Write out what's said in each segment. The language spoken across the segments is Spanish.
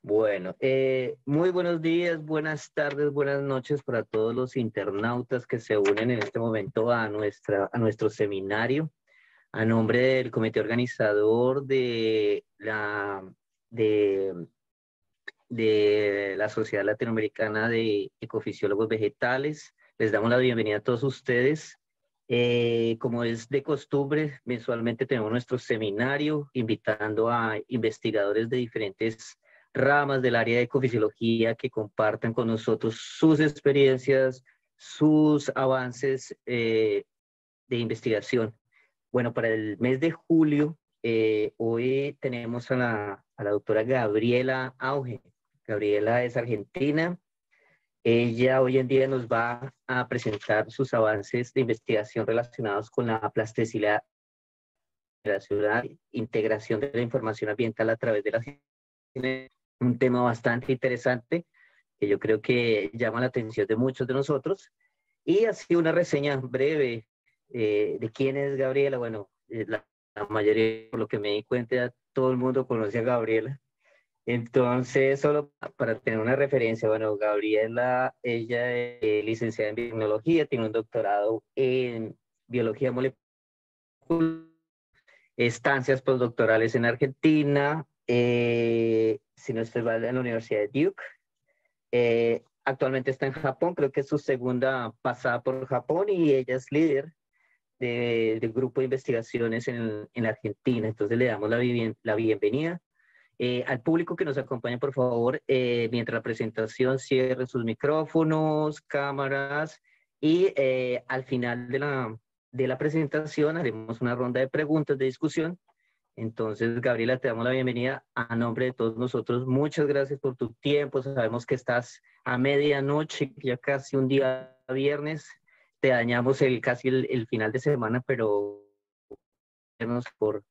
Bueno, muy buenos días, buenas tardes, buenas noches para todos los internautas que se unen en este momento a nuestro seminario. A nombre del comité organizador de, de la Sociedad Latinoamericana de Ecofisiólogos Vegetales, les damos la bienvenida a todos ustedes. Como es de costumbre, mensualmente tenemos nuestro seminario invitando a investigadores de diferentes ramas del área de ecofisiología que compartan con nosotros sus experiencias, sus avances de investigación. Bueno, para el mes de julio, hoy tenemos a la doctora Gabriela Auge. Gabriela es argentina. Ella hoy en día nos va a presentar sus avances de investigación relacionados con la plasticidad, integración de la información ambiental a través de las generaciones. Un tema bastante interesante que yo creo que llama la atención de muchos de nosotros. Y así una reseña breve de quién es Gabriela. Bueno, la mayoría, por lo que me di cuenta, todo el mundo conoce a Gabriela. Entonces, solo para tener una referencia, bueno, Gabriela, ella es licenciada en biotecnología, tiene un doctorado en biología molecular, estancias postdoctorales en Argentina, si no estoy mal, en la Universidad de Duke. Actualmente está en Japón, creo que es su segunda pasada por Japón y ella es líder del grupo de investigaciones en Argentina. Entonces le damos la bienvenida. Al público que nos acompaña, por favor, mientras la presentación cierre sus micrófonos, cámaras y al final de la presentación haremos una ronda de preguntas de discusión. Entonces, Gabriela, te damos la bienvenida a nombre de todos nosotros. Muchas gracias por tu tiempo. Sabemos que estás a medianoche, ya casi un día viernes. Te dañamos casi el final de semana, pero gracias por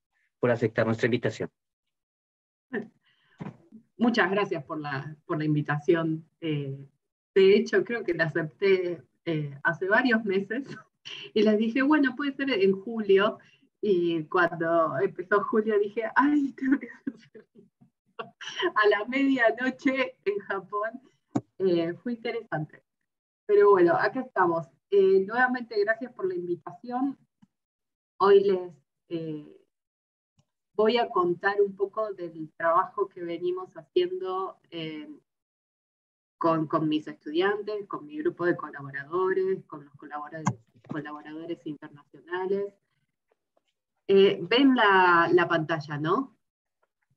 aceptar nuestra invitación. Muchas gracias por la invitación. De hecho, creo que la acepté hace varios meses y les dije, bueno, puede ser en julio. Y cuando empezó julio dije, ay, tengo que hacer a la medianoche en Japón. Fue interesante. Pero bueno, acá estamos. Nuevamente, gracias por la invitación. Hoy les voy a contar un poco del trabajo que venimos haciendo con mis estudiantes, con mi grupo de colaboradores, con los colaboradores internacionales. Ven la pantalla, ¿no?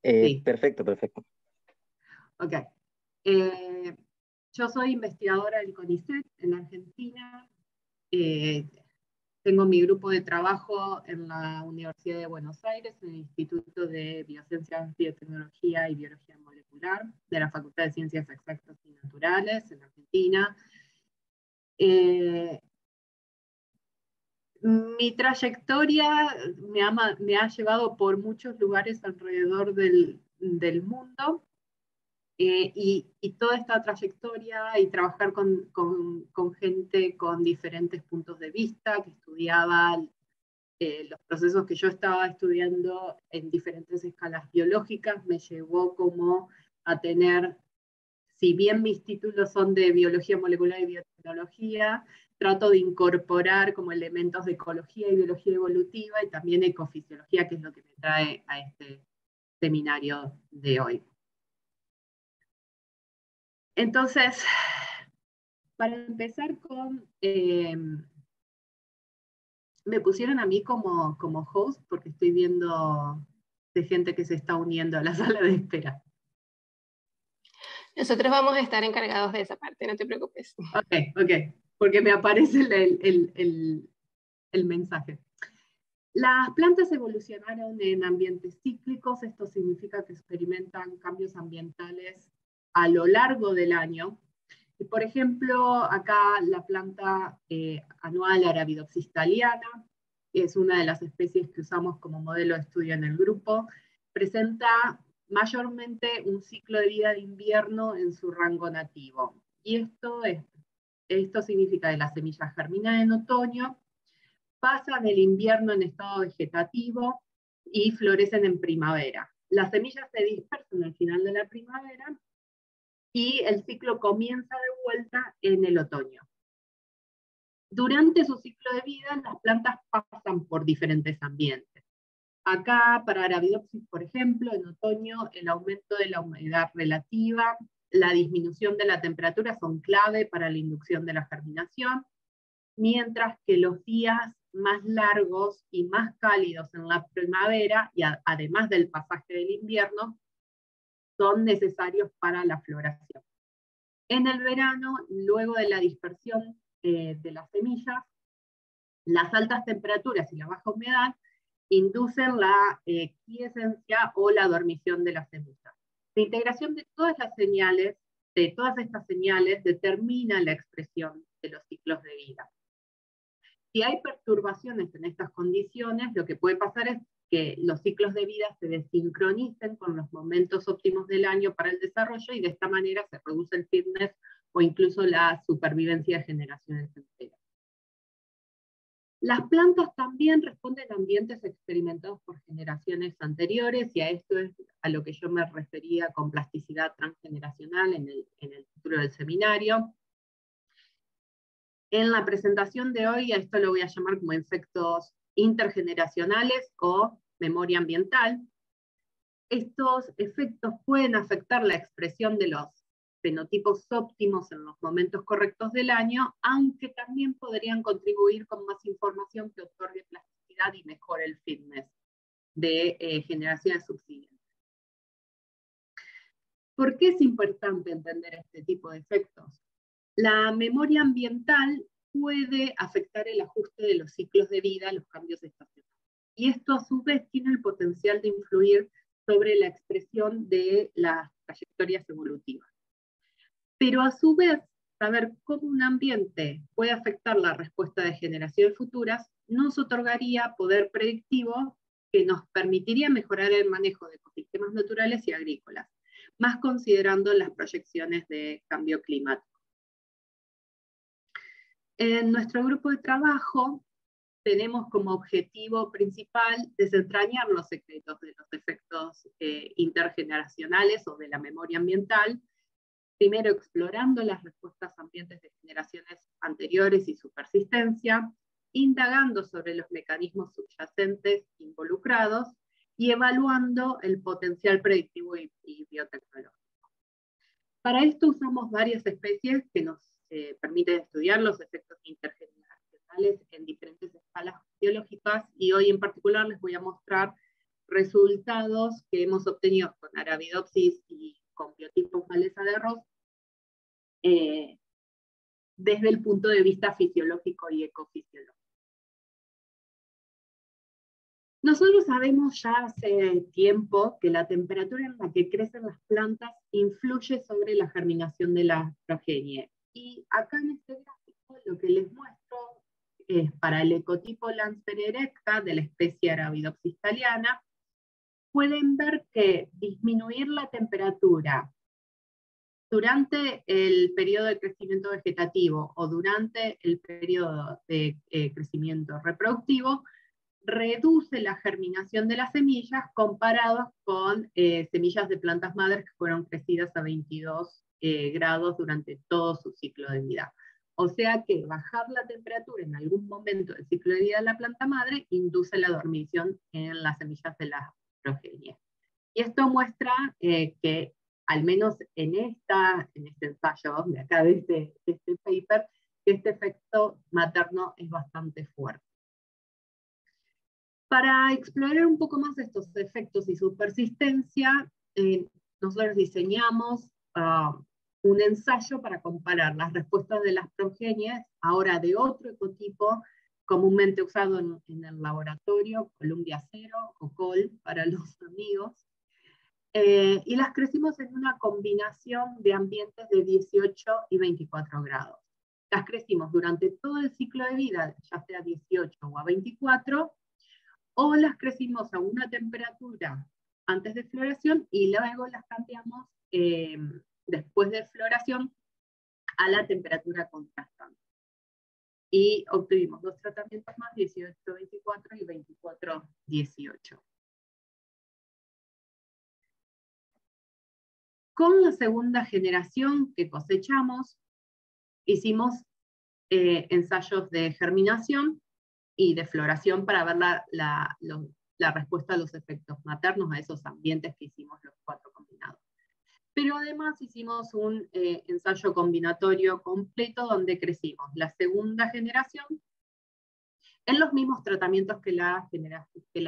Sí. Perfecto, perfecto. Ok. Yo soy investigadora del CONICET en Argentina. Tengo mi grupo de trabajo en la Universidad de Buenos Aires, en el Instituto de Biociencias, Biotecnología y Biología Molecular, de la Facultad de Ciencias Exactas y Naturales, en Argentina. Mi trayectoria me ha llevado por muchos lugares alrededor del mundo, y toda esta trayectoria y trabajar con gente con diferentes puntos de vista, que estudiaba los procesos que yo estaba estudiando en diferentes escalas biológicas, me llevó como a tener, si bien mis títulos son de biología molecular y biotecnología, trato de incorporar como elementos de ecología y biología evolutiva y también ecofisiología, que es lo que me trae a este seminario de hoy. Entonces, para empezar me pusieron a mí como host porque estoy viendo de gente que se está uniendo a la sala de espera. Nosotros vamos a estar encargados de esa parte, no te preocupes. Ok, porque me aparece el mensaje. Las plantas evolucionaron en ambientes cíclicos, esto significa que experimentan cambios ambientales a lo largo del año. Y por ejemplo, acá la planta anual Arabidopsis thaliana, que es una de las especies que usamos como modelo de estudio en el grupo, presenta mayormente un ciclo de vida de invierno en su rango nativo. Y esto significa que las semillas germinan en otoño, pasan el invierno en estado vegetativo y florecen en primavera. Las semillas se dispersan al final de la primavera y el ciclo comienza de vuelta en el otoño. Durante su ciclo de vida, las plantas pasan por diferentes ambientes. Acá, para Arabidopsis, por ejemplo, en otoño, el aumento de la humedad relativa, la disminución de la temperatura son clave para la inducción de la germinación, mientras que los días más largos y más cálidos en la primavera, y además del pasaje del invierno, son necesarios para la floración. En el verano, luego de la dispersión de las semillas, las altas temperaturas y la baja humedad inducen la quiescencia o la dormición de las semillas. La integración de todas estas señales, determina la expresión de los ciclos de vida. Si hay perturbaciones en estas condiciones, lo que puede pasar es que los ciclos de vida se desincronicen con los momentos óptimos del año para el desarrollo y de esta manera se reduce el fitness o incluso la supervivencia de generaciones enteras. Las plantas también responden a ambientes experimentados por generaciones anteriores, y a esto es a lo que yo me refería con plasticidad transgeneracional en el título del seminario. En la presentación de hoy a esto lo voy a llamar como efectos intergeneracionales o memoria ambiental. Estos efectos pueden afectar la expresión de los fenotipos óptimos en los momentos correctos del año, aunque también podrían contribuir con más información que otorgue plasticidad y mejore el fitness de generaciones subsiguientes. ¿Por qué es importante entender este tipo de efectos? La memoria ambiental puede afectar el ajuste de los ciclos de vida a los cambios estacionales. Y esto a su vez tiene el potencial de influir sobre la expresión de las trayectorias evolutivas. Pero a su vez, saber cómo un ambiente puede afectar la respuesta de generaciones futuras nos otorgaría poder predictivo que nos permitiría mejorar el manejo de ecosistemas naturales y agrícolas, más considerando las proyecciones de cambio climático. En nuestro grupo de trabajo tenemos como objetivo principal desentrañar los secretos de los efectos intergeneracionales o de la memoria ambiental, primero explorando las respuestas ambientes de generaciones anteriores y su persistencia, indagando sobre los mecanismos subyacentes involucrados y evaluando el potencial predictivo y biotecnológico. Para esto usamos varias especies que nos permiten estudiar los efectos intergeneracionales en diferentes escalas biológicas, y hoy en particular les voy a mostrar resultados que hemos obtenido con Arabidopsis y con biotipos maleza de arroz desde el punto de vista fisiológico y ecofisiológico. Nosotros sabemos ya hace tiempo que la temperatura en la que crecen las plantas influye sobre la germinación de la progenie. Y acá en este gráfico lo que les muestro es para el ecotipo Lancer erecta de la especie Arabidopsis thaliana. Pueden ver que disminuir la temperatura durante el periodo de crecimiento vegetativo o durante el periodo de crecimiento reproductivo reduce la germinación de las semillas comparados con semillas de plantas madres que fueron crecidas a 22 grados durante todo su ciclo de vida. O sea que bajar la temperatura en algún momento del ciclo de vida de la planta madre induce la dormición en las semillas de la progenie. Y esto muestra que, al menos en este ensayo de acá, de este paper, que este efecto materno es bastante fuerte. Para explorar un poco más estos efectos y su persistencia, nosotros diseñamos un ensayo para comparar las respuestas de las progenies, ahora de otro ecotipo, comúnmente usado en el laboratorio, Columbia 0 o COL para los amigos, y las crecimos en una combinación de ambientes de 18 y 24 grados. Las crecimos durante todo el ciclo de vida, ya sea 18 o a 24, o las crecimos a una temperatura antes de floración y luego las cambiamos después de floración a la temperatura contrastante. Y obtuvimos dos tratamientos más, 18-24 y 24-18. Con la segunda generación que cosechamos, hicimos ensayos de germinación y de floración para ver la respuesta a los efectos maternos a esos ambientes que hicimos los 4 combinados. Pero además hicimos un ensayo combinatorio completo donde crecimos la segunda generación en los mismos tratamientos que la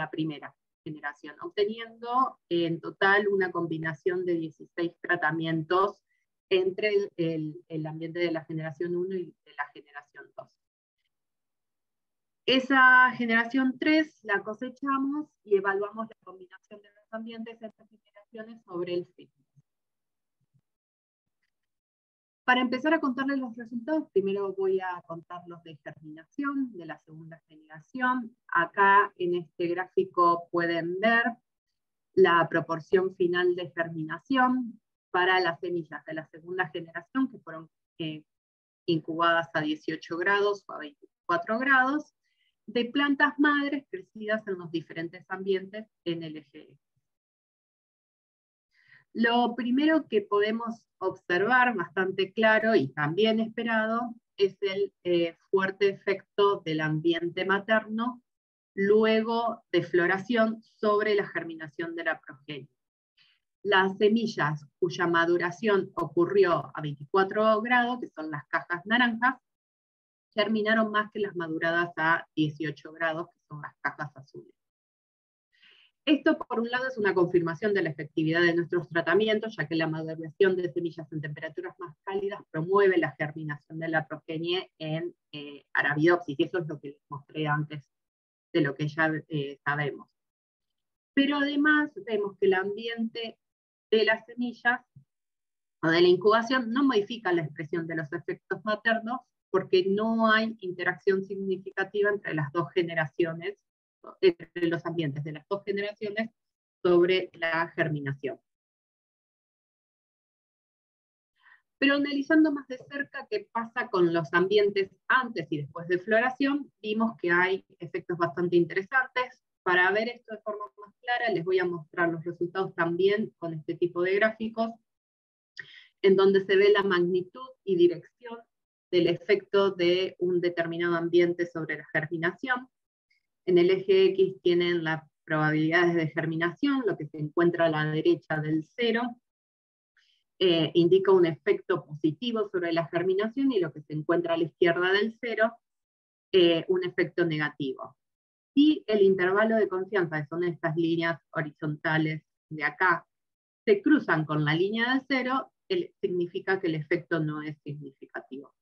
primera generación, obteniendo en total una combinación de 16 tratamientos entre el ambiente de la generación 1 y de la generación 2. Esa generación 3 la cosechamos y evaluamos la combinación de los ambientes de estas generaciones sobre el ciclo. Para empezar a contarles los resultados, primero voy a contar los de germinación de la segunda generación. Acá en este gráfico pueden ver la proporción final de germinación para las semillas de la segunda generación, que fueron incubadas a 18 grados o a 24 grados, de plantas madres crecidas en los diferentes ambientes en el eje X. Lo primero que podemos observar bastante claro y también esperado es el fuerte efecto del ambiente materno luego de floración sobre la germinación de la progenie. Las semillas cuya maduración ocurrió a 24 grados, que son las cajas naranjas, germinaron más que las maduradas a 18 grados, que son las cajas azules. Esto, por un lado, es una confirmación de la efectividad de nuestros tratamientos, ya que la maduración de semillas en temperaturas más cálidas promueve la germinación de la progenie en Arabidopsis, y eso es lo que les mostré antes de lo que ya sabemos. Pero además vemos que el ambiente de las semillas o de la incubación no modifica la expresión de los efectos maternos porque no hay interacción significativa entre las dos generaciones, entre los ambientes de las dos generaciones sobre la germinación. Pero analizando más de cerca qué pasa con los ambientes antes y después de floración, vimos que hay efectos bastante interesantes. Para ver esto de forma más clara, les voy a mostrar los resultados también con este tipo de gráficos, en donde se ve la magnitud y dirección del efecto de un determinado ambiente sobre la germinación. En el eje X tienen las probabilidades de germinación, lo que se encuentra a la derecha del 0, indica un efecto positivo sobre la germinación, y lo que se encuentra a la izquierda del 0, un efecto negativo. Y el intervalo de confianza, que son estas líneas horizontales de acá, se cruzan con la línea del 0, significa que el efecto no es significativo.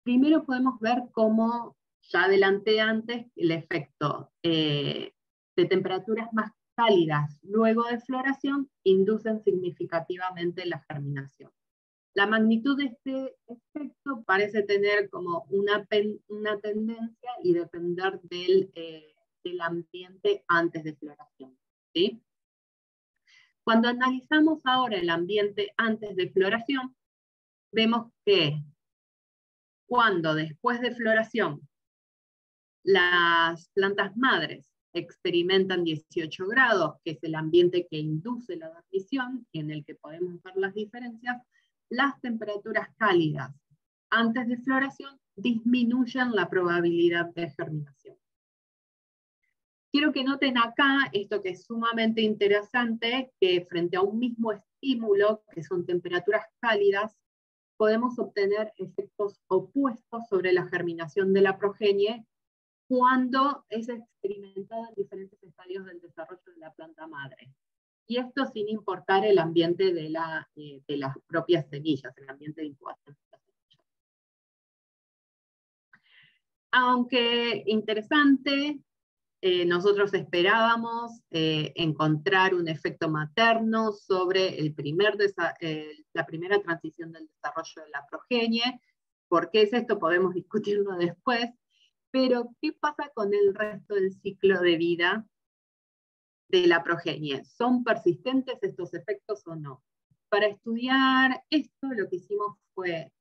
Primero podemos ver cómo, ya adelanté antes, el efecto de temperaturas más cálidas luego de floración inducen significativamente la germinación. La magnitud de este efecto parece tener como una tendencia y depender del ambiente antes de floración, ¿sí? Cuando analizamos ahora el ambiente antes de floración, vemos que cuando después de floración las plantas madres experimentan 18 grados, que es el ambiente que induce la dormición y en el que podemos ver las diferencias, las temperaturas cálidas antes de floración disminuyen la probabilidad de germinación. Quiero que noten acá esto que es sumamente interesante, que frente a un mismo estímulo, que son temperaturas cálidas, podemos obtener efectos opuestos sobre la germinación de la progenie cuando es experimentada en diferentes estadios del desarrollo de la planta madre. Y esto sin importar el ambiente de las propias semillas, el ambiente de incubación de las semillas. Aunque interesante, nosotros esperábamos encontrar un efecto materno sobre la primera transición del desarrollo de la progenie. ¿Por qué es esto? Podemos discutirlo después. Pero, ¿qué pasa con el resto del ciclo de vida de la progenie? ¿Son persistentes estos efectos o no? Para estudiar esto, lo que hicimos fue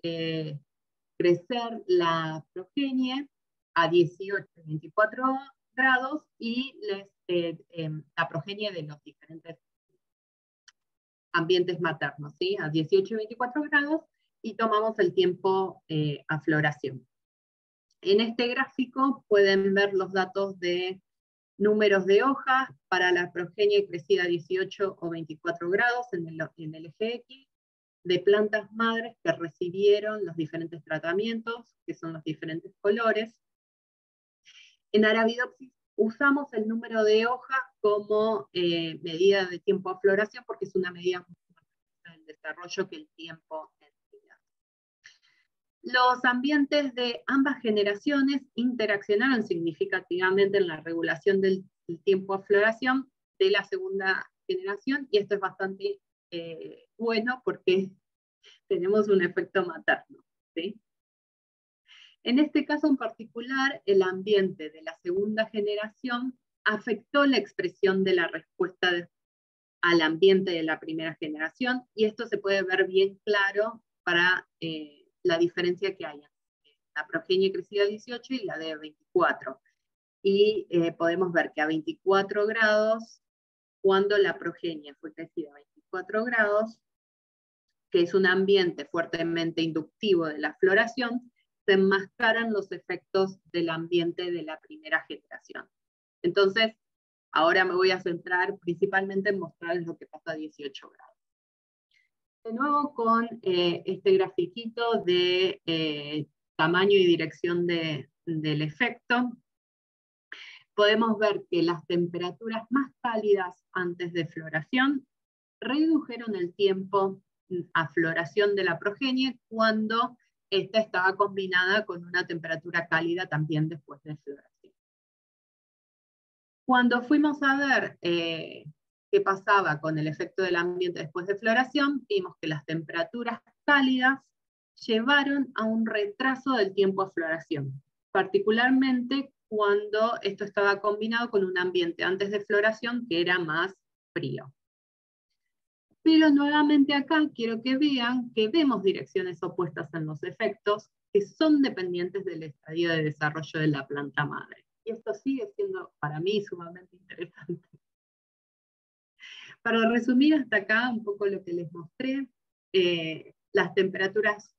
crecer la progenie a 18, 24 grados y la progenie de los diferentes ambientes maternos, ¿sí? A 18 y 24 grados, y tomamos el tiempo a floración. En este gráfico pueden ver los datos de números de hojas para la progenie crecida a 18 o 24 grados en el eje X, de plantas madres que recibieron los diferentes tratamientos, que son los diferentes colores. En Arabidopsis usamos el número de hojas como medida de tiempo a floración, porque es una medida mucho más rápida del desarrollo que el tiempo en vida. Los ambientes de ambas generaciones interaccionaron significativamente en la regulación del tiempo a floración de la segunda generación, y esto es bastante bueno porque tenemos un efecto materno, ¿sí? En este caso en particular, el ambiente de la segunda generación afectó la expresión de la respuesta al ambiente de la primera generación, y esto se puede ver bien claro para la diferencia que hay entre la progenie crecida a 18 y la de 24. Y podemos ver que a 24 grados, cuando la progenie fue crecida a 24 grados, que es un ambiente fuertemente inductivo de la floración, se enmascaran los efectos del ambiente de la primera generación. Entonces, ahora me voy a centrar principalmente en mostrarles lo que pasa a 18 grados. De nuevo con este grafiquito de tamaño y dirección del efecto, podemos ver que las temperaturas más cálidas antes de floración redujeron el tiempo a floración de la progenie cuando esta estaba combinada con una temperatura cálida también después de floración. Cuando fuimos a ver qué pasaba con el efecto del ambiente después de floración, vimos que las temperaturas cálidas llevaron a un retraso del tiempo a floración, particularmente cuando esto estaba combinado con un ambiente antes de floración que era más frío. Pero nuevamente acá quiero que vean que vemos direcciones opuestas en los efectos que son dependientes del estadio de desarrollo de la planta madre. Y esto sigue siendo para mí sumamente interesante. Para resumir hasta acá un poco lo que les mostré, las temperaturas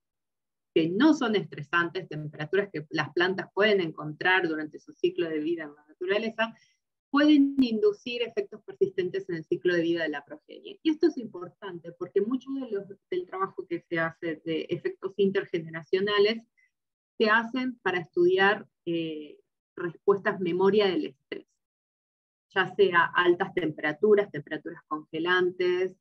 que no son estresantes, temperaturas que las plantas pueden encontrar durante su ciclo de vida en la naturaleza, pueden inducir efectos persistentes en el ciclo de vida de la progenie. Y esto es importante porque mucho del trabajo que se hace de efectos intergeneracionales se hacen para estudiar respuestas memoria del estrés, ya sea altas temperaturas, temperaturas congelantes,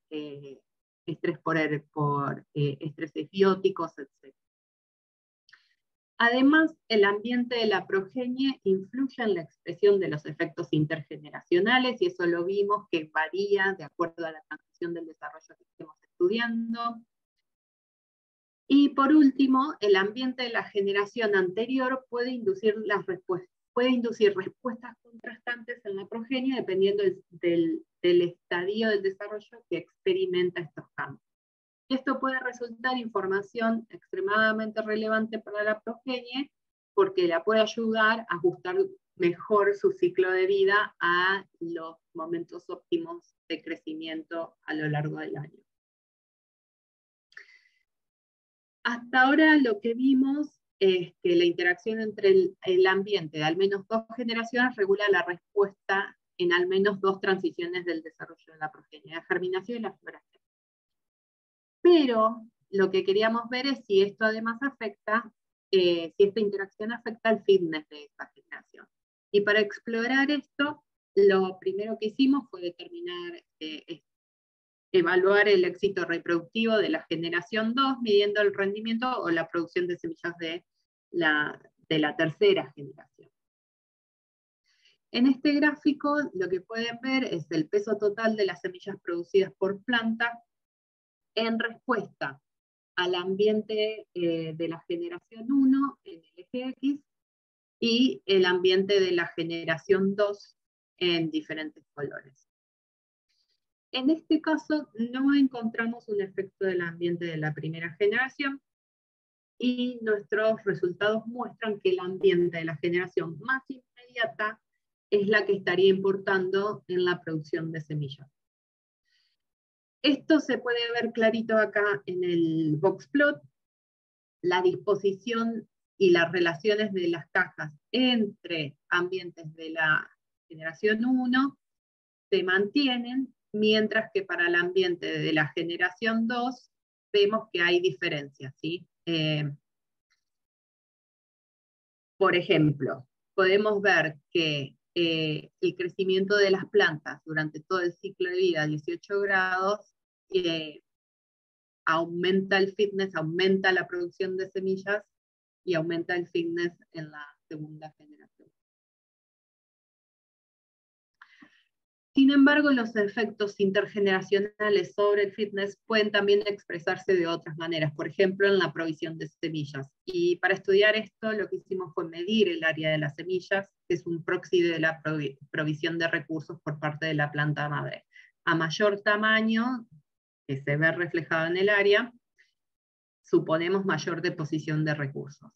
estrés por estreses bióticos, etc. Además, el ambiente de la progenie influye en la expresión de los efectos intergeneracionales, y eso lo vimos que varía de acuerdo a la transición del desarrollo que estemos estudiando. Y por último, el ambiente de la generación anterior puede inducir respuestas contrastantes en la progenie dependiendo del estadio del desarrollo que experimenta estos cambios. Esto puede resultar información extremadamente relevante para la progenie porque la puede ayudar a ajustar mejor su ciclo de vida a los momentos óptimos de crecimiento a lo largo del año. Hasta ahora lo que vimos es que la interacción entre el ambiente de al menos 2 generaciones regula la respuesta en al menos 2 transiciones del desarrollo de la progenie, la germinación y la floración. Pero lo que queríamos ver es si esto además afecta, si esta interacción afecta al fitness de esta generación. Y para explorar esto, lo primero que hicimos fue determinar, evaluar el éxito reproductivo de la generación 2, midiendo el rendimiento o la producción de semillas de la tercera generación. En este gráfico lo que pueden ver es el peso total de las semillas producidas por planta en respuesta al ambiente de la generación 1 en el eje X y el ambiente de la generación 2 en diferentes colores. En este caso no encontramos un efecto del ambiente de la primera generación, y nuestros resultados muestran que el ambiente de la generación más inmediata es la que estaría importando en la producción de semillas. Esto se puede ver clarito acá en el box plot, la disposición y las relaciones de las cajas entre ambientes de la generación 1 se mantienen, mientras que para el ambiente de la generación 2 vemos que hay diferencias, ¿sí? Por ejemplo, podemos ver que el crecimiento de las plantas durante todo el ciclo de vida, 18 grados, aumenta el fitness, aumenta la producción de semillas y aumenta el fitness en la segunda generación. Sin embargo, los efectos intergeneracionales sobre el fitness pueden también expresarse de otras maneras, por ejemplo, en la provisión de semillas. Y para estudiar esto, lo que hicimos fue medir el área de las semillas, que es un proxy de la provisión de recursos por parte de la planta madre. A mayor tamaño, que se ve reflejado en el área, suponemos mayor deposición de recursos.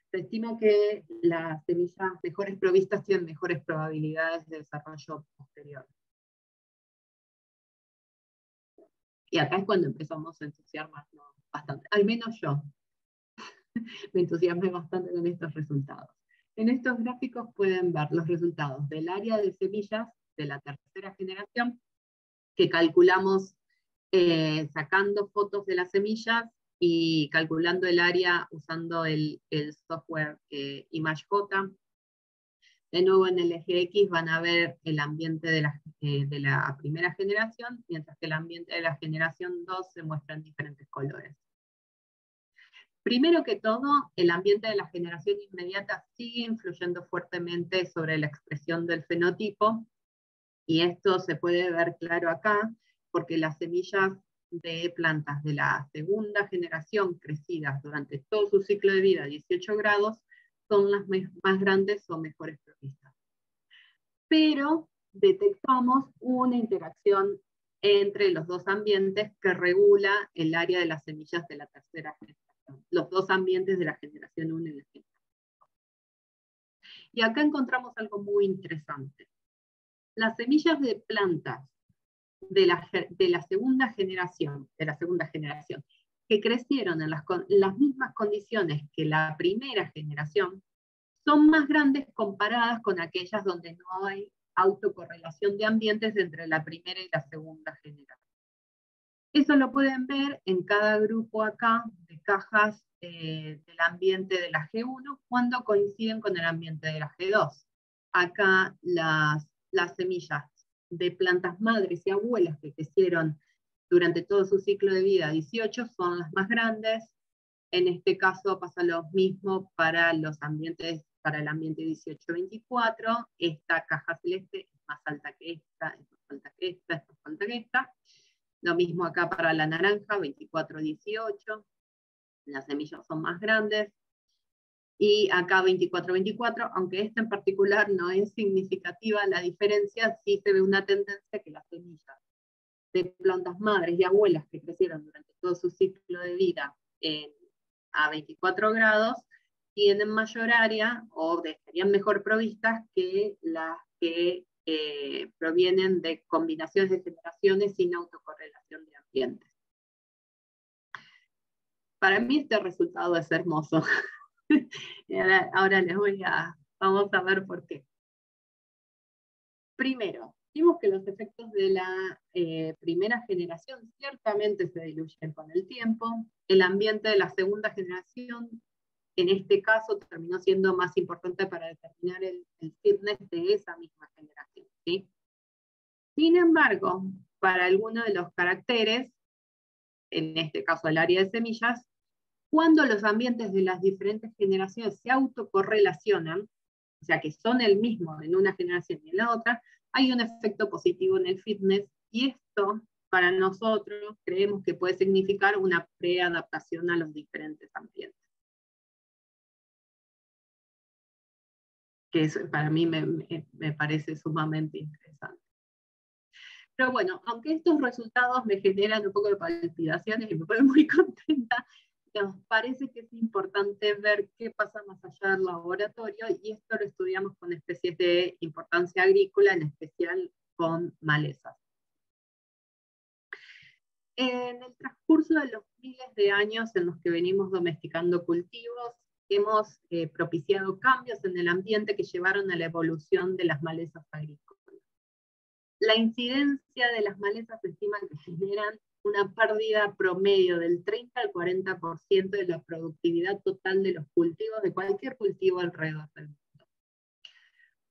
Se estima que las semillas mejores provistas tienen mejores probabilidades de desarrollo posterior. Y acá es cuando empezamos a entusiasmarnos bastante, al menos yo me entusiasmé bastante con estos resultados. En estos gráficos pueden ver los resultados del área de semillas de la tercera generación, que calculamos sacando fotos de las semillas y calculando el área usando el software ImageJ. De nuevo en el eje X van a ver el ambiente de la primera generación, mientras que el ambiente de la generación 2 se muestra en diferentes colores. Primero que todo, el ambiente de la generación inmediata sigue influyendo fuertemente sobre la expresión del fenotipo, y esto se puede ver claro acá, porque las semillas de plantas de la segunda generación crecidas durante todo su ciclo de vida, 18 grados, son las más grandes o mejores provistas. Pero detectamos una interacción entre los dos ambientes que regula el área de las semillas de la tercera generación, los dos ambientes de la generación 1 y la generación 2. Y acá encontramos algo muy interesante. Las semillas de plantas de la segunda generación, que crecieron en las mismas condiciones que la primera generación, son más grandes comparadas con aquellas donde no hay autocorrelación de ambientes entre la primera y la segunda generación. Eso lo pueden ver en cada grupo acá de cajas del ambiente de la G1 cuando coinciden con el ambiente de la G2. Acá las semillas de plantas madres y abuelas que crecieron durante todo su ciclo de vida, 18, son las más grandes. En este caso pasa lo mismo para los ambientes, para el ambiente 18-24. Esta caja celeste es más alta que esta, es más alta que esta, es más alta que esta. Lo mismo acá para la naranja, 24-18. Las semillas son más grandes. Y acá 24-24, aunque esta en particular no es significativa, la diferencia sí se ve una tendencia que las semillas de plantas madres y abuelas que crecieron durante todo su ciclo de vida a 24 grados, tienen mayor área o estarían mejor provistas que las que provienen de combinaciones de generaciones sin autocorrelación de ambientes. Para mí este resultado es hermoso. Ahora vamos a ver por qué. Primero, vimos que los efectos de la primera generación ciertamente se diluyen con el tiempo. El ambiente de la segunda generación, en este caso, terminó siendo más importante para determinar el fitness de esa misma generación, ¿sí? Sin embargo, para algunos de los caracteres, en este caso el área de semillas, cuando los ambientes de las diferentes generaciones se autocorrelacionan, o sea que son el mismo en una generación y en la otra, hay un efecto positivo en el fitness, y esto para nosotros creemos que puede significar una preadaptación a los diferentes ambientes. Que eso para mí me parece sumamente interesante. Pero bueno, aunque estos resultados me generan un poco de palpitaciones y me ponen muy contenta, nos parece que es importante ver qué pasa más allá del laboratorio, y esto lo estudiamos con especies de importancia agrícola, en especial con malezas. En el transcurso de los miles de años en los que venimos domesticando cultivos, hemos propiciado cambios en el ambiente que llevaron a la evolución de las malezas agrícolas. La incidencia de las malezas se estima que generan una pérdida promedio del 30 al 40% de la productividad total de los cultivos, de cualquier cultivo alrededor del mundo.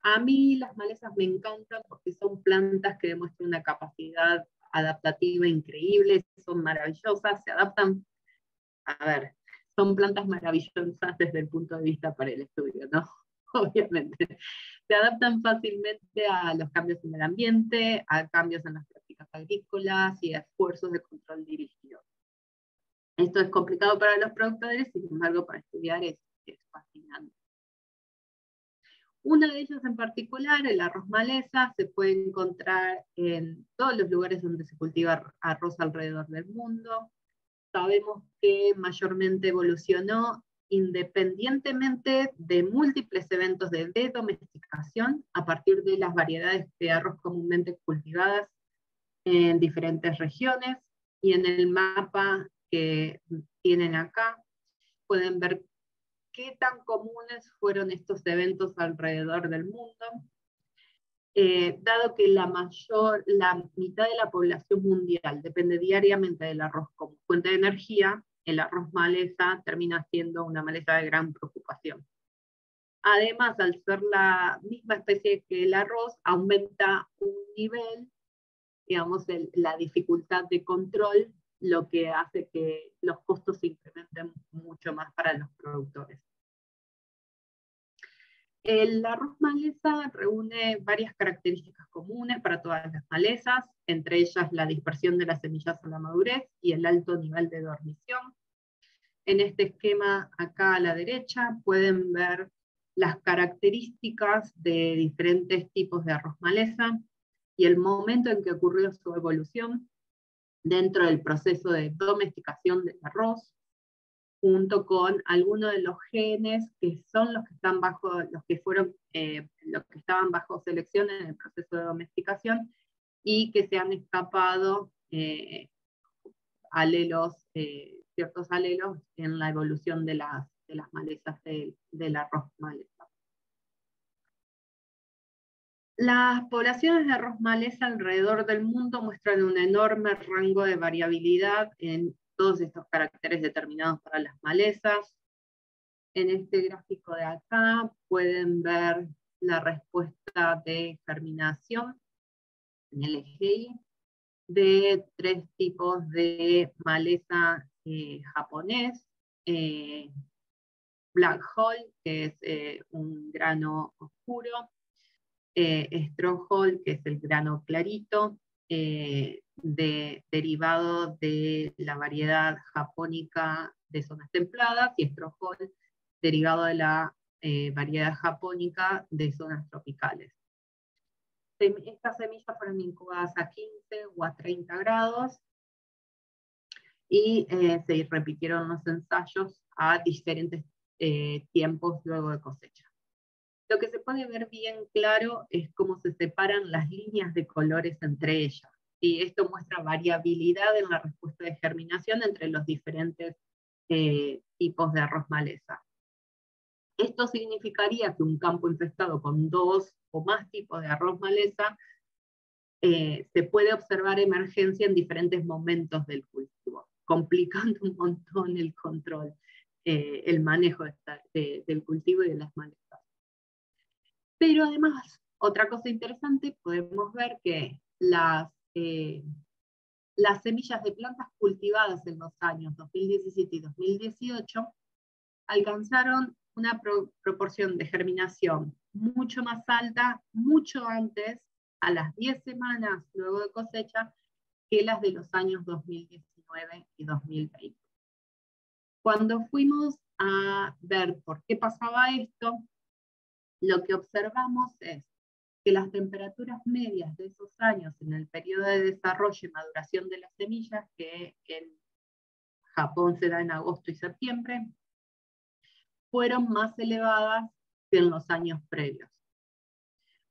A mí las malezas me encantan porque son plantas que demuestran una capacidad adaptativa increíble, son maravillosas, se adaptan, a ver, son plantas maravillosas desde el punto de vista para el estudio, ¿no? Obviamente. Se adaptan fácilmente a los cambios en el ambiente, a cambios en las prácticas agrícolas y a esfuerzos de control dirigido. Esto es complicado para los productores, sin embargo, para estudiar es fascinante. Una de ellas en particular, el arroz maleza, se puede encontrar en todos los lugares donde se cultiva arroz alrededor del mundo. Sabemos que mayormente evolucionó independientemente de múltiples eventos de domesticación a partir de las variedades de arroz comúnmente cultivadas en diferentes regiones. Y en el mapa que tienen acá pueden ver qué tan comunes fueron estos eventos alrededor del mundo. Dado que la mitad de la población mundial depende diariamente del arroz como fuente de energía, el arroz maleza termina siendo una maleza de gran preocupación. Además, al ser la misma especie que el arroz, aumenta un nivel, digamos, la dificultad de control, lo que hace que los costos se incrementen mucho más para los productores. El arroz maleza reúne varias características comunes para todas las malezas, entre ellas la dispersión de las semillas a la madurez y el alto nivel de dormición. En este esquema acá a la derecha pueden ver las características de diferentes tipos de arroz maleza y el momento en que ocurrió su evolución dentro del proceso de domesticación del arroz, junto con algunos de los genes que son los que están bajo, los que estaban bajo selección en el proceso de domesticación y que se han escapado ciertos alelos en la evolución de las malezas del arroz maleza. Las poblaciones de arroz maleza alrededor del mundo muestran un enorme rango de variabilidad en todos estos caracteres determinados para las malezas. En este gráfico de acá pueden ver la respuesta de germinación en el eje Y de 3 tipos de maleza japonés. Black Hole, que es un grano oscuro, Straw Hole, que es el grano clarito, derivado de la variedad japónica de zonas templadas, y Straw Hole, derivado de la variedad japónica de zonas tropicales. Estas semillas fueron incubadas a 15 o a 30 grados, y se repitieron los ensayos a diferentes tiempos luego de cosecha. Lo que se puede ver bien claro es cómo se separan las líneas de colores entre ellas. Y esto muestra variabilidad en la respuesta de germinación entre los diferentes tipos de arroz maleza. Esto significaría que un campo infestado con 2 o más tipos de arroz maleza se puede observar emergencia en diferentes momentos del cultivo, complicando un montón el control, el manejo del cultivo y de las malezas. Pero además, otra cosa interesante, podemos ver que las semillas de plantas cultivadas en los años 2017 y 2018 alcanzaron una proporción de germinación mucho más alta, mucho antes, a las 10 semanas luego de cosecha, que las de los años 2019 y 2020. Cuando fuimos a ver por qué pasaba esto, lo que observamos es que las temperaturas medias de esos años en el periodo de desarrollo y maduración de las semillas, que en Japón se da en agosto y septiembre, fueron más elevadas que en los años previos.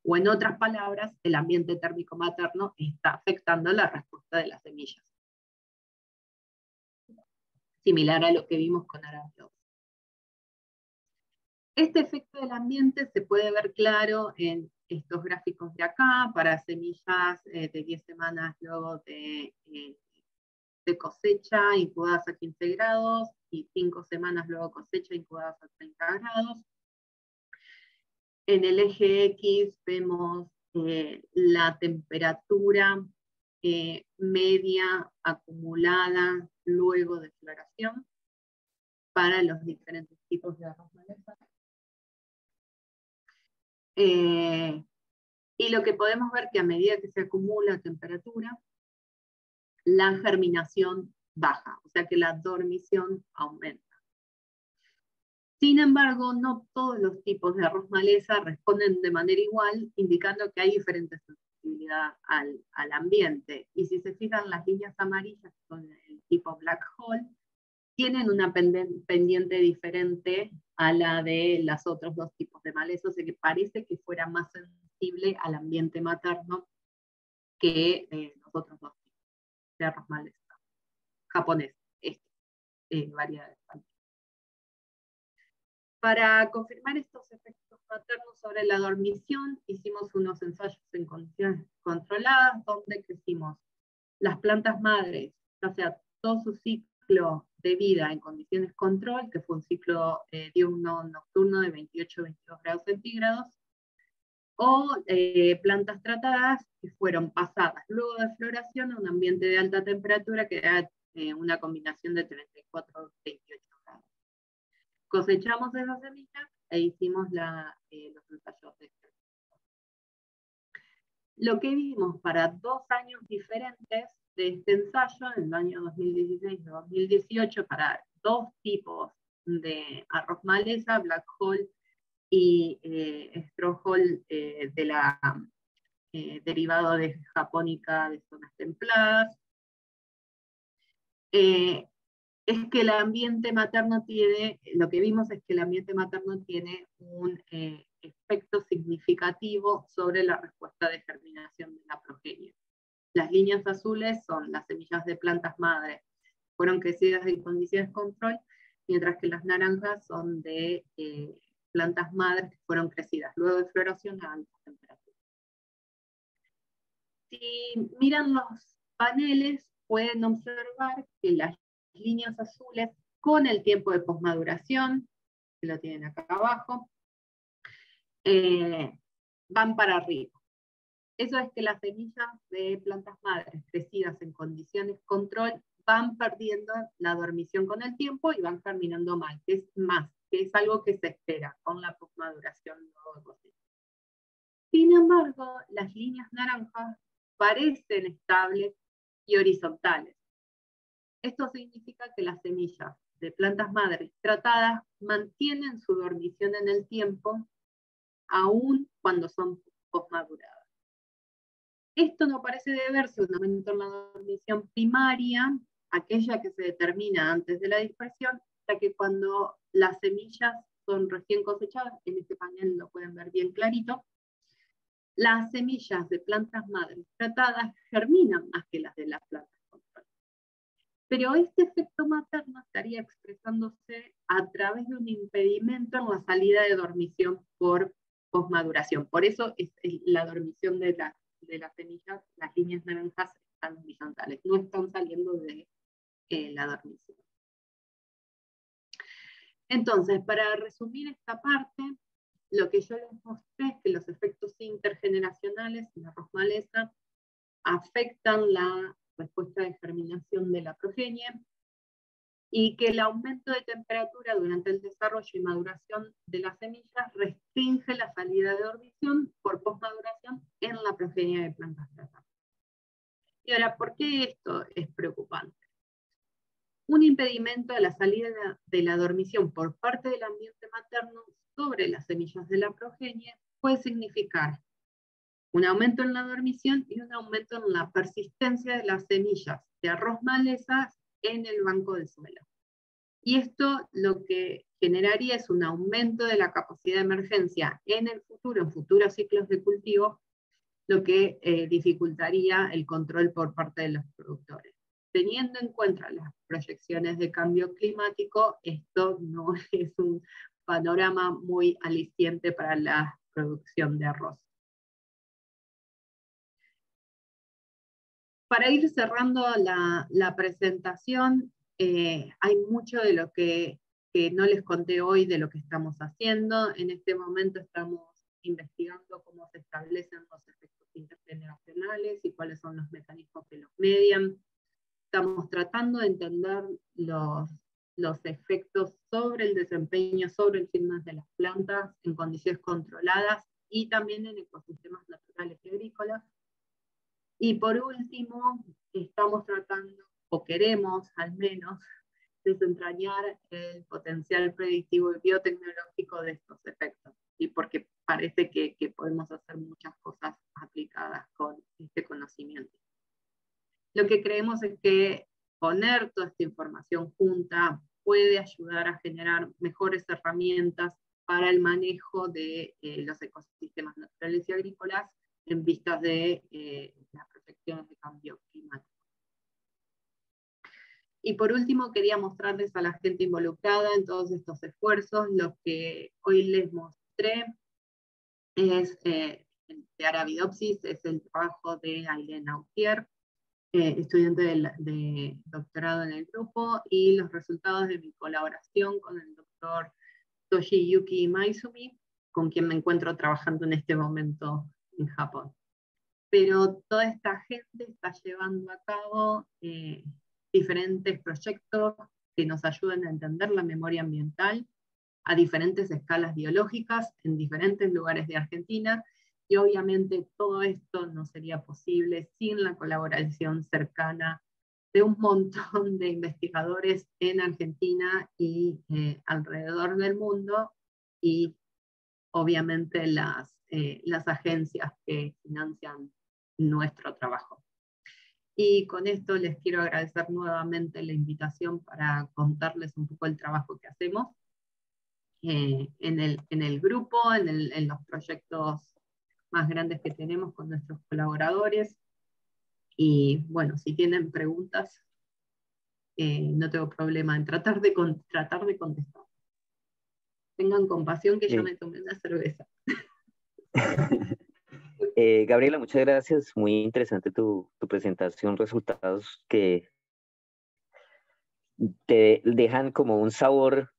O en otras palabras, el ambiente térmico materno está afectando la respuesta de las semillas. similar a lo que vimos con Arabios. Este efecto del ambiente se puede ver claro en estos gráficos de acá, para semillas de 10 semanas luego de cosecha, incubadas a 15 grados, y 5 semanas luego cosecha, incubadas a 30 grados. En el eje X vemos la temperatura media acumulada luego de floración para los diferentes tipos de arroz maleza. Y lo que podemos ver que a medida que se acumula temperatura, la germinación baja, o sea que la dormición aumenta. Sin embargo, no todos los tipos de arroz maleza responden de manera igual, indicando que hay diferentes sensibilidad al ambiente. Y si se fijan, las líneas amarillas con el tipo black hole tienen una pendiente diferente a la de los otros dos tipos de maleza, o sea que parece que fuera más sensible al ambiente materno que los otros dos tipos de arroz maleza japonés, variedades. Para confirmar estos efectos maternos sobre la dormición, hicimos unos ensayos en condiciones controladas, donde crecimos las plantas madres, ya sea todo su ciclo de vida en condiciones control, que fue un ciclo diurno nocturno de 28-22 grados centígrados, o plantas tratadas que fueron pasadas luego de floración a un ambiente de alta temperatura, que era una combinación de 34-28 grados. Cosechamos esas semillas e hicimos los ensayos de experimento. Lo que vimos para 2 años diferentes de este ensayo, en el año 2016 y 2018, para 2 tipos de arroz maleza, black hole y straw hole derivado de japónica de zonas templadas, es que el ambiente materno tiene, lo que vimos es que el ambiente materno tiene un efecto significativo sobre la respuesta de germinación de la progenie. Las líneas azules son las semillas de plantas madre, fueron crecidas en condiciones de control, mientras que las naranjas son de plantas madres que fueron crecidas luego de floración a alta temperatura. Si miran los paneles, pueden observar que las líneas azules con el tiempo de posmaduración, que lo tienen acá abajo, van para arriba. Eso es que las semillas de plantas madres crecidas en condiciones control van perdiendo la dormición con el tiempo y van germinando mal, que es algo que se espera con la posmaduración luego de cosecha. Sin embargo, las líneas naranjas parecen estables y horizontales. Esto significa que las semillas de plantas madres tratadas mantienen su dormición en el tiempo, aun cuando son posmaduradas. Esto no parece deberse a un aumento en la dormición primaria, aquella que se determina antes de la dispersión, ya que cuando las semillas son recién cosechadas, en este panel lo pueden ver bien clarito, las semillas de plantas madres tratadas germinan más que las de las plantas control. Pero este efecto materno estaría expresándose a través de un impedimento en la salida de dormición por posmaduración. Por eso es la dormición de las semillas, las líneas naranjas están horizontales, no están saliendo de la dormición. Entonces, para resumir esta parte, lo que yo les mostré es que los efectos intergeneracionales en la arroz maleza afectan la respuesta de germinación de la progenie, y que el aumento de temperatura durante el desarrollo y maduración de las semillas restringe la salida de dormición por posmaduración en la progenie de plantas tratadas. Y ahora, ¿por qué esto es preocupante? Un impedimento de la salida de la dormición por parte del ambiente materno sobre las semillas de la progenie puede significar un aumento en la dormición y un aumento en la persistencia de las semillas de arroz malezas en el banco del suelo. Y esto lo que generaría es un aumento de la capacidad de emergencia en el futuro, en futuros ciclos de cultivo, lo que dificultaría el control por parte de los productores. teniendo en cuenta las proyecciones de cambio climático, esto no es un panorama muy aliciente para la producción de arroz. Para ir cerrando la presentación, hay mucho de lo que no les conté hoy de lo que estamos haciendo. En este momento estamos investigando cómo se establecen los efectos intergeneracionales y cuáles son los mecanismos que los median. Estamos tratando de entender los efectos sobre el desempeño, sobre el clima de las plantas en condiciones controladas y también en ecosistemas naturales y agrícolas. Y por último, estamos tratando, o queremos al menos, desentrañar el potencial predictivo y biotecnológico de estos efectos. Y porque parece que podemos hacer muchas cosas aplicadas con este conocimiento. Lo que creemos es que poner toda esta información junta puede ayudar a generar mejores herramientas para el manejo de los ecosistemas naturales y agrícolas en vistas de las proyecciones de cambio climático. Y por último, quería mostrarles a la gente involucrada en todos estos esfuerzos. Lo que hoy les mostré es de Arabidopsis, es el trabajo de Ailén Autier, estudiante de doctorado en el grupo, y los resultados de mi colaboración con el doctor Toshiyuki Maizumi, con quien me encuentro trabajando en este momento en Japón. Pero toda esta gente está llevando a cabo diferentes proyectos que nos ayuden a entender la memoria ambiental a diferentes escalas biológicas en diferentes lugares de Argentina, y obviamente todo esto no sería posible sin la colaboración cercana de un montón de investigadores en Argentina y alrededor del mundo, y obviamente las agencias que financian nuestro trabajo. Y con esto les quiero agradecer nuevamente la invitación para contarles un poco el trabajo que hacemos en el grupo, en los proyectos más grandes que tenemos con nuestros colaboradores. Y bueno, si tienen preguntas, no tengo problema en tratar de contestar. Tengan compasión que yo me tomé una cerveza. Gabriela, muchas gracias. Muy interesante tu presentación, resultados que te dejan como un sabor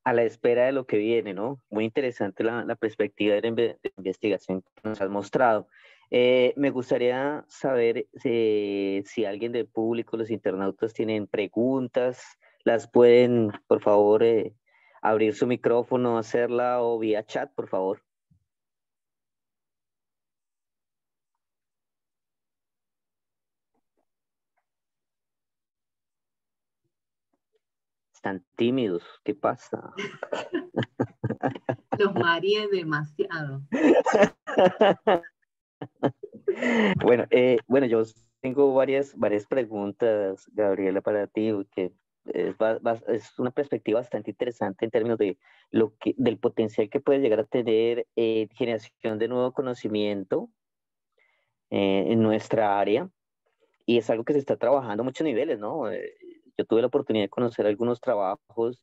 a la espera de lo que viene, ¿no? Muy interesante la perspectiva de investigación que nos has mostrado. Me gustaría saber si alguien del público, los internautas, tienen preguntas, las pueden, por favor, abrir su micrófono, hacerla o vía chat, por favor. Están tímidos, ¿qué pasa? Los mareé demasiado. Bueno, yo tengo varias preguntas, Gabriela, para ti, que es una perspectiva bastante interesante en términos de del potencial que puede llegar a tener generación de nuevo conocimiento en nuestra área, y es algo que se está trabajando a muchos niveles, ¿no? Yo tuve la oportunidad de conocer algunos trabajos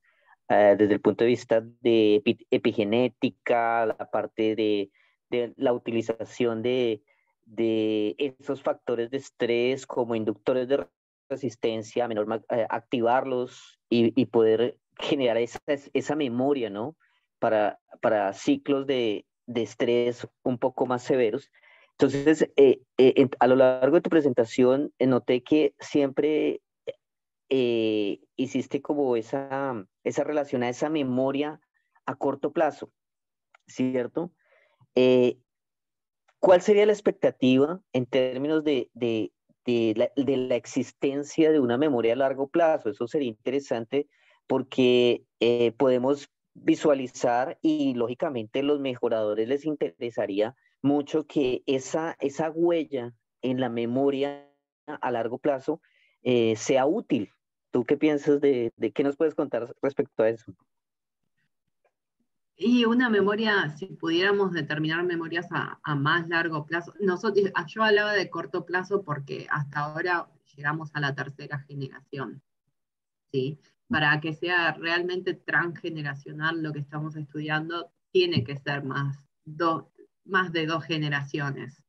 desde el punto de vista de epigenética, la parte de la utilización de esos factores de estrés como inductores de resistencia, activarlos y poder generar esa memoria, ¿no? Para ciclos de estrés un poco más severos. Entonces, a lo largo de tu presentación, noté que siempre hiciste como esa relación a esa memoria a corto plazo, ¿cierto? ¿Cuál sería la expectativa en términos de la existencia de una memoria a largo plazo? Eso sería interesante porque podemos visualizar, y lógicamente los mejoradores les interesaría mucho que esa huella en la memoria a largo plazo sea útil. ¿Tú qué piensas de qué nos puedes contar respecto a eso? Y una memoria, si pudiéramos determinar memorias a más largo plazo, yo hablaba de corto plazo porque hasta ahora llegamos a la tercera generación, ¿sí? Para que sea realmente transgeneracional lo que estamos estudiando, tiene que ser más de 2 generaciones.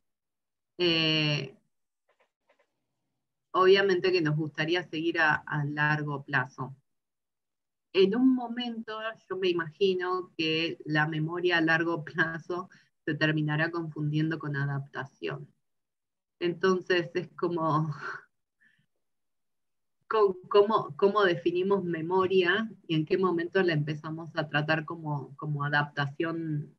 Obviamente que nos gustaría seguir a largo plazo. En un momento yo me imagino que la memoria a largo plazo se terminará confundiendo con adaptación. Entonces es como, ¿cómo definimos memoria y en qué momento la empezamos a tratar como adaptación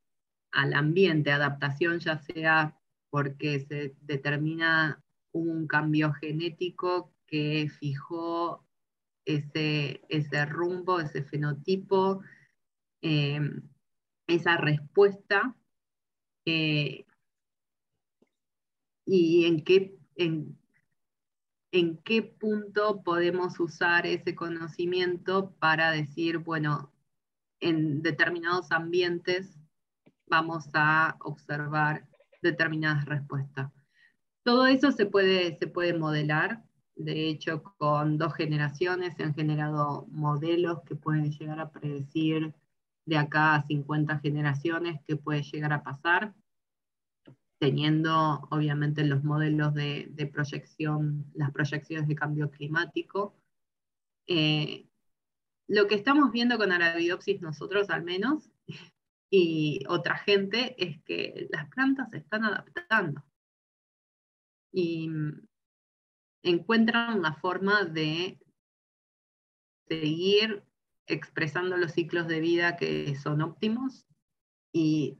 al ambiente? Adaptación ya sea porque se determina un cambio genético que fijó ese rumbo, ese fenotipo, eh, esa respuesta, eh, y en qué punto podemos usar ese conocimiento para decir, bueno, en determinados ambientes vamos a observar determinadas respuestas. Todo eso se puede modelar. De hecho, con 2 generaciones se han generado modelos que pueden llegar a predecir de acá a 50 generaciones qué puede llegar a pasar, teniendo obviamente los modelos de proyección, las proyecciones de cambio climático. Lo que estamos viendo con Arabidopsis nosotros al menos, y otra gente, es que las plantas se están adaptando. Y encuentran la forma de seguir expresando los ciclos de vida que son óptimos y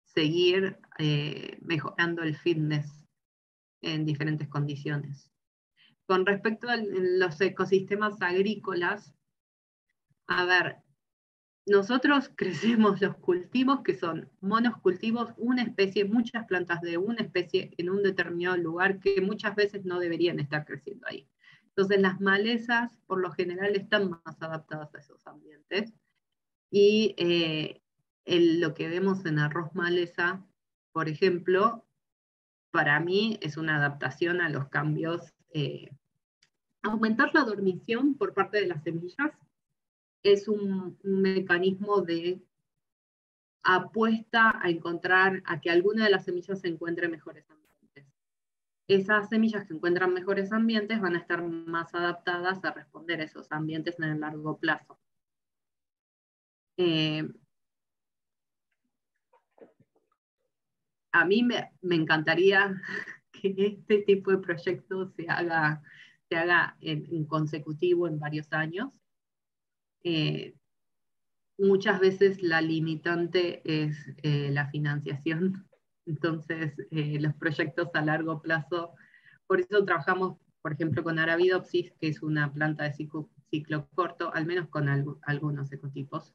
seguir mejorando el fitness en diferentes condiciones. Con respecto a los ecosistemas agrícolas, a ver, nosotros crecemos los cultivos que son monocultivos, una especie, muchas plantas de una especie en un determinado lugar que muchas veces no deberían estar creciendo ahí. Entonces las malezas por lo general están más adaptadas a esos ambientes y lo que vemos en arroz maleza, por ejemplo, para mí es una adaptación a los cambios. Aumentar la dormición por parte de las semillas es un mecanismo de apuesta a que alguna de las semillas se encuentre mejores ambientes. Esas semillas que encuentran mejores ambientes van a estar más adaptadas a responder a esos ambientes en el largo plazo. A mí me encantaría que este tipo de proyectos se haga en consecutivo en varios años. Muchas veces la limitante es la financiación. Entonces, los proyectos a largo plazo, por eso trabajamos, por ejemplo, con Arabidopsis, que es una planta de ciclo corto, al menos con algunos ecotipos,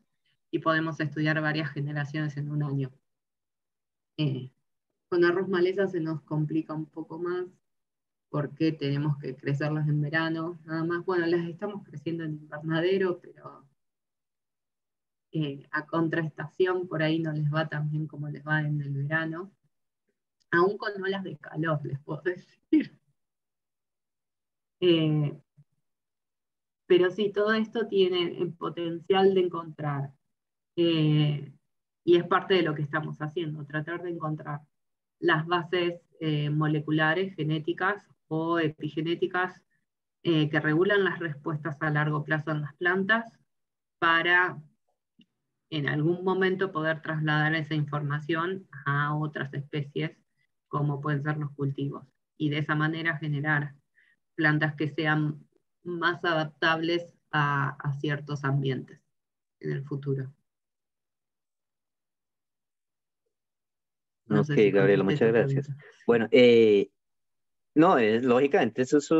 y podemos estudiar varias generaciones en un año. Con arroz maleza se nos complica un poco más, porque tenemos que crecerlas en verano, nada más. Bueno, las estamos creciendo en invernadero, pero a contraestación por ahí no les va tan bien como les va en el verano, aún con olas de calor, les puedo decir. Pero sí, todo esto tiene el potencial de encontrar, y es parte de lo que estamos haciendo, tratar de encontrar las bases moleculares, genéticas o epigenéticas que regulan las respuestas a largo plazo en las plantas para en algún momento poder trasladar esa información a otras especies, como pueden ser los cultivos, y de esa manera generar plantas que sean más adaptables a ciertos ambientes en el futuro. No, ok, sé si Gabriela, muchas gracias. Pregunta. Bueno, no, lógicamente eso es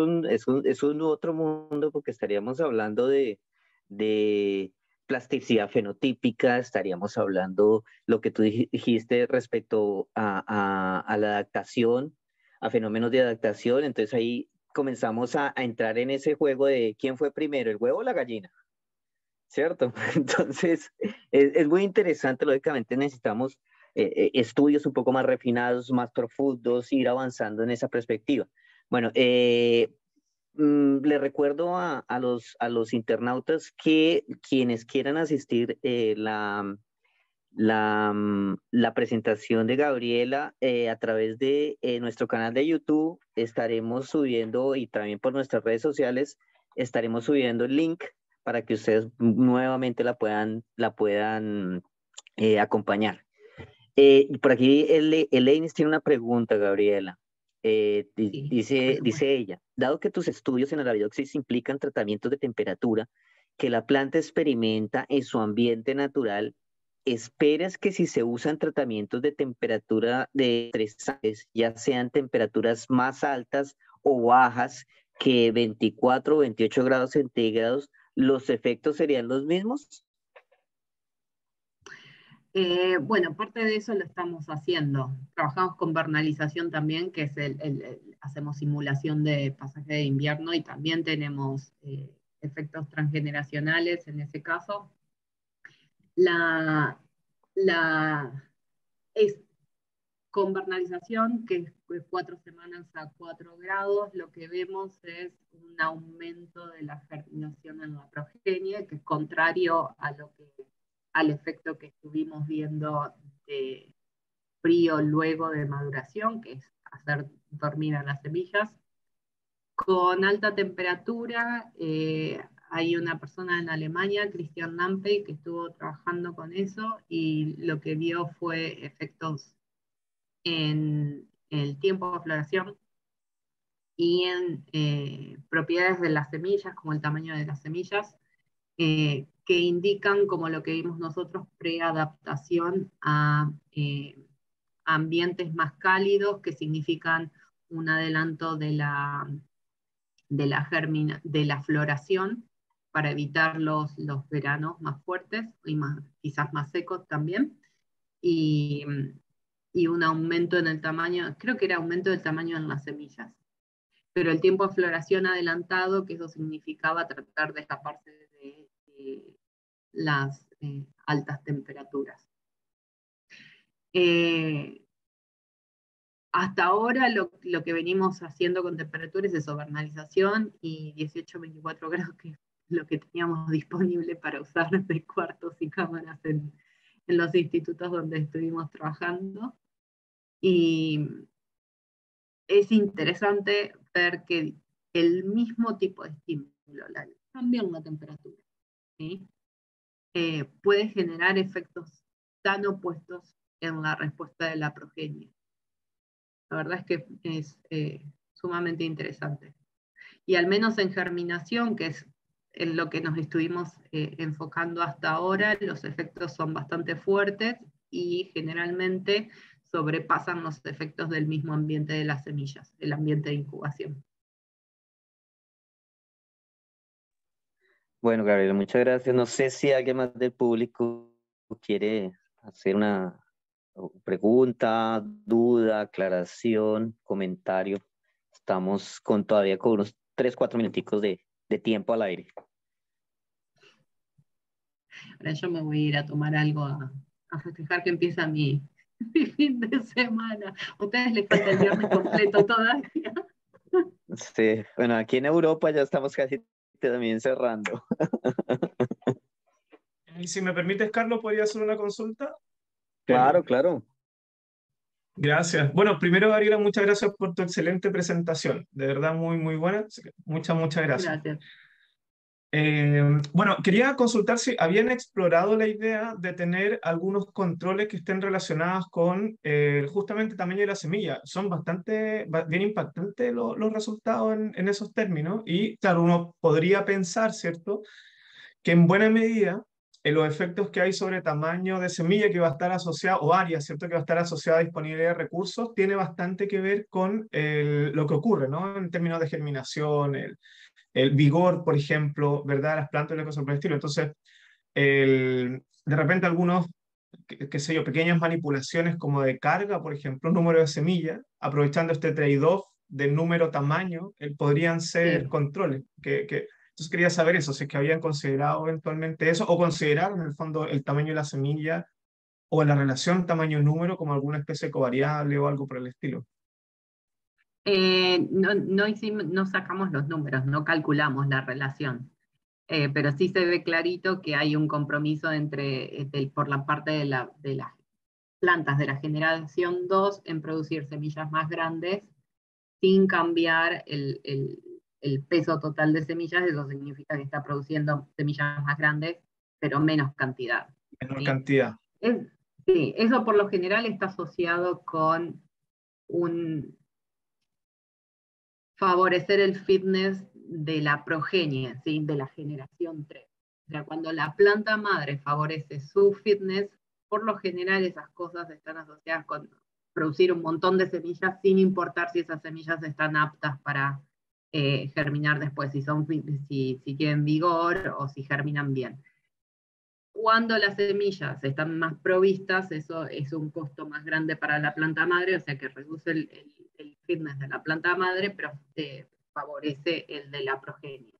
un otro mundo, porque estaríamos hablando de plasticidad fenotípica, estaríamos hablando lo que tú dijiste respecto a la adaptación, a fenómenos de adaptación. Entonces ahí comenzamos a entrar en ese juego de quién fue primero, el huevo o la gallina. ¿cierto? Entonces, es muy interesante, lógicamente necesitamos estudios un poco más refinados, más profundos, ir avanzando en esa perspectiva. Bueno, le recuerdo a los internautas que quienes quieran asistir la presentación de Gabriela a través de nuestro canal de YouTube, estaremos subiendo y también por nuestras redes sociales, estaremos subiendo el link para que ustedes nuevamente la puedan acompañar. Por aquí Elaine tiene una pregunta, Gabriela. Sí, Dice ella, dado que tus estudios en Arabidopsis implican tratamientos de temperatura que la planta experimenta en su ambiente natural, ¿esperas que si se usan tratamientos de temperatura de estresantes, ya sean temperaturas más altas o bajas que 24 o 28 grados centígrados, los efectos serían los mismos? Bueno, parte de eso lo estamos haciendo. Trabajamos con vernalización también, que es hacemos simulación de pasaje de invierno y también tenemos efectos transgeneracionales en ese caso. Es con vernalización, que es 4 semanas a 4 grados, lo que vemos es un aumento de la germinación en la progenie, que es contrario al efecto que estuvimos viendo de frío luego de maduración, que es hacer dormir a las semillas. Con alta temperatura, hay una persona en Alemania, Christian Nampey, que estuvo trabajando con eso y lo que vio fue efectos en el tiempo de floración y en propiedades de las semillas, como el tamaño de las semillas, que indican, como lo que vimos nosotros, preadaptación a ambientes más cálidos, que significan un adelanto de la floración para evitar los veranos más fuertes y quizás más secos también. Y un aumento en el tamaño, creo que era aumento del tamaño en las semillas. Pero el tiempo de floración adelantado, que eso significaba tratar de escaparse de las altas temperaturas. Hasta ahora lo que venimos haciendo con temperaturas es vernalización y 18-24 grados, que es lo que teníamos disponible para usar de cuartos y cámaras en los institutos donde estuvimos trabajando. Y es interesante ver que el mismo tipo de estímulo, también la temperatura, ¿sí? Puede generar efectos tan opuestos en la respuesta de la progenie. La verdad es que es sumamente interesante. Y al menos en germinación, que es en lo que nos estuvimos enfocando hasta ahora, los efectos son bastante fuertes y generalmente sobrepasan los efectos del mismo ambiente de las semillas, el ambiente de incubación. Bueno, Gabriel, muchas gracias. No sé si alguien más del público quiere hacer una pregunta, duda, aclaración, comentario. Estamos todavía con unos 3, 4 minuticos de tiempo al aire. Ahora yo me voy a ir a tomar algo a festejar que empieza mi fin de semana. A ustedes les falta el viernes completo todavía. Sí, bueno, aquí en Europa ya estamos casi también cerrando. Y si me permites, Carlos, ¿podría hacer una consulta? Claro, claro. Gracias. Bueno, primero, Gabriela, muchas gracias por tu excelente presentación. De verdad, muy, muy buena. Así que muchas gracias. Gracias. Bueno, quería consultar si habían explorado la idea de tener algunos controles que estén relacionados con justamente el tamaño de la semilla. Son bien impactantes los resultados en esos términos y, claro, uno podría pensar, ¿cierto?, que en buena medida los efectos que hay sobre tamaño de semilla que va a estar asociado, o área, ¿cierto?, que va a estar asociada a disponibilidad de recursos, tiene bastante que ver con lo que ocurre, ¿no?, en términos de germinación, el vigor, por ejemplo, ¿verdad?, las plantas y cosas por el estilo. Entonces, de repente algunos, qué sé yo, pequeñas manipulaciones como de carga, por ejemplo, número de semillas, aprovechando este trade-off de número-tamaño, podrían ser Sí. controles Entonces quería saber eso, si es que habían considerado eventualmente eso, o consideraron en el fondo el tamaño de la semilla, o la relación tamaño-número como alguna especie de covariable o algo por el estilo. No sacamos los números, no calculamos la relación. Pero sí se ve clarito que hay un compromiso por la parte de las plantas de la generación 2 en producir semillas más grandes sin cambiar el peso total de semillas. Eso significa que está produciendo semillas más grandes, pero menos cantidad. Menor ¿sí? cantidad. Sí, eso por lo general está asociado con favorecer el fitness de la progenie, ¿sí? De la generación 3. O sea, cuando la planta madre favorece su fitness, por lo general esas cosas están asociadas con producir un montón de semillas sin importar si esas semillas están aptas para germinar después, si tienen vigor o si germinan bien. Cuando las semillas están más provistas, eso es un costo más grande para la planta madre, o sea que reduce el fitness de la planta madre, pero favorece el de la progenie.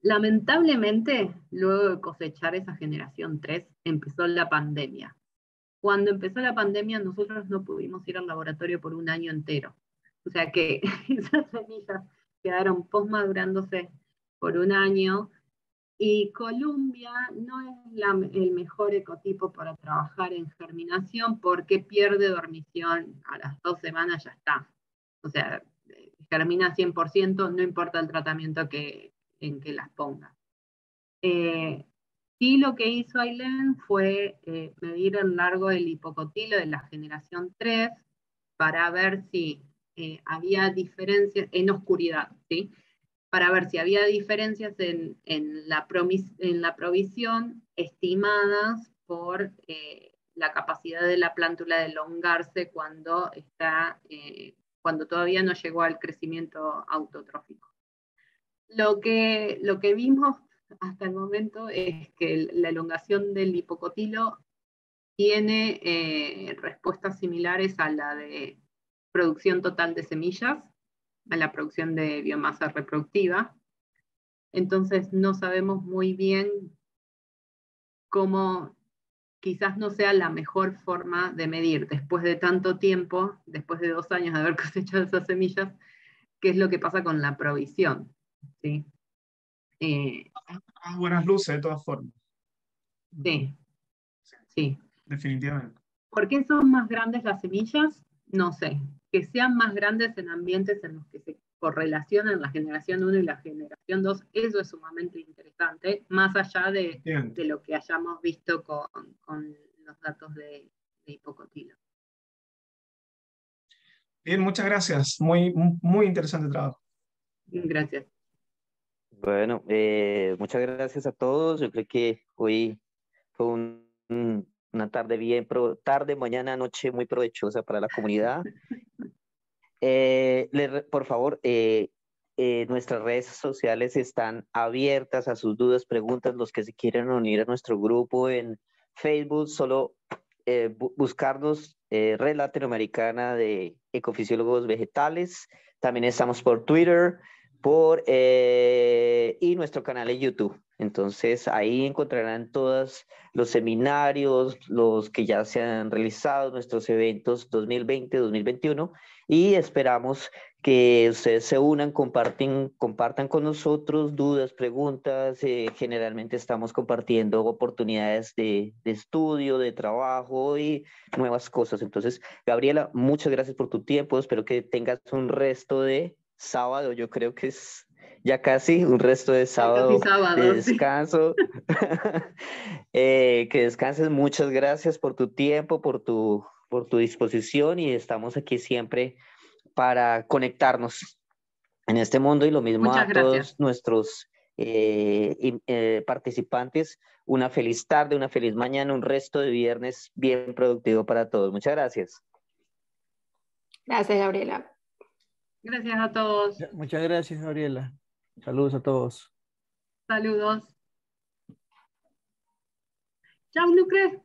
Lamentablemente, luego de cosechar esa generación 3, empezó la pandemia. Cuando empezó la pandemia, nosotros no pudimos ir al laboratorio por un año entero. O sea que esas semillas quedaron postmadurándose por un año. Y Columbia no es el mejor ecotipo para trabajar en germinación porque pierde dormición a las 2 semanas, ya está. O sea, germina 100%, no importa el tratamiento en que las ponga. Sí, lo que hizo Ailén fue medir el largo del hipocotilo de la generación 3 para ver si había diferencias en oscuridad, ¿sí? Para ver si había diferencias en la provisión estimadas por la capacidad de la plántula de elongarse cuando todavía no llegó al crecimiento autotrófico. Lo que vimos hasta el momento es que la elongación del hipocotilo tiene respuestas similares a la de producción total de semillas, a la producción de biomasa reproductiva. Entonces no sabemos muy bien cómo, quizás no sea la mejor forma de medir después de tanto tiempo, después de 2 años de haber cosechado esas semillas, qué es lo que pasa con la provisión. ¿Sí? Buenas luces de todas formas. Sí, sí. Definitivamente. ¿Por qué son más grandes las semillas? No sé. Que sean más grandes en ambientes en los que se correlacionan la generación 1 y la generación 2, eso es sumamente interesante, más allá de lo que hayamos visto con los datos de hipocotilo. Bien, muchas gracias. Muy, muy interesante trabajo. Gracias. Bueno, muchas gracias a todos. Yo creo que hoy fue una tarde tarde, mañana, noche muy provechosa para la comunidad. Por favor, nuestras redes sociales están abiertas a sus dudas, preguntas. Los que se quieren unir a nuestro grupo en Facebook, solo buscarnos Red Latinoamericana de Ecofisiólogos Vegetales. También estamos por Twitter, y nuestro canal de YouTube. Entonces ahí encontrarán todos los seminarios, los que ya se han realizado, nuestros eventos 2020-2021, y esperamos que ustedes se unan, compartan con nosotros dudas, preguntas. Generalmente estamos compartiendo oportunidades de estudio, de trabajo y nuevas cosas. Entonces, Gabriela, muchas gracias por tu tiempo. Espero que tengas un resto de sábado. Yo creo que es ya casi un resto de sábado, de descanso. Sí. Que descanses. Muchas gracias por tu tiempo, por tu disposición, y estamos aquí siempre para conectarnos en este mundo. Y lo mismo Muchas a gracias. todos nuestros participantes. Una feliz tarde, una feliz mañana, un resto de viernes bien productivo para todos. Muchas gracias. Gracias, Gabriela. Gracias a todos. Muchas gracias, Gabriela. Saludos a todos. Saludos. Chao, Lucre.